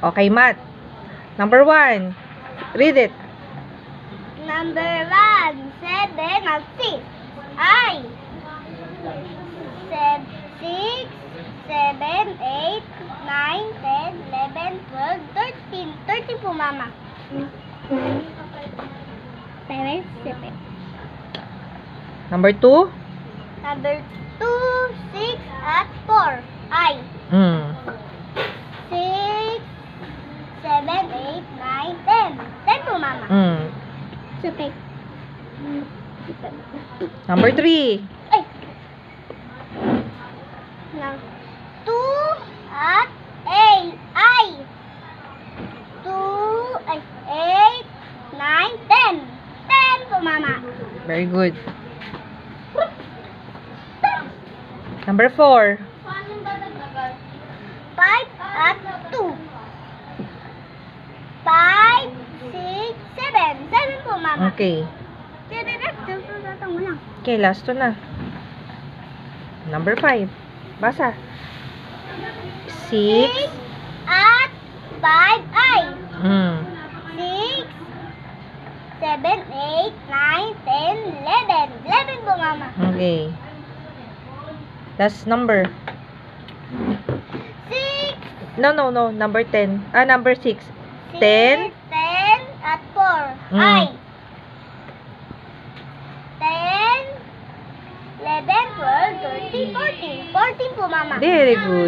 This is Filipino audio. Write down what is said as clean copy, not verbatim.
Okay, Matt. Number 1. Read it. Number 1, 7 at 6. Ay. 6, 7, 8, 9, 10, 11, 12, 13. 13 po, Mama. 7, 7. Number 2. Number 2, 6 at 4. Ay. 6, 7, 8, 9, 10. 10 po, Mama. Sapit. Number 3. Ay. 2 at 8. Ay. 2, 8, 9, 10. 10 po, Mama. Very good. Number 4. 5 at 2. 5, 6, 7. 7 po, Mama. Okay. Tatang mo lang. Okay, last one na. Number 5. Basa. 6. 6 at 5 ay. 6, 7, 8, 9, 10, 11. 11 po, Mama. Okay. Last number. 6. No. Number 10. Number 6. 10. 10 at 4. Ay. 10, 11, 12, 13, 14. 14 po, Mama. Very good.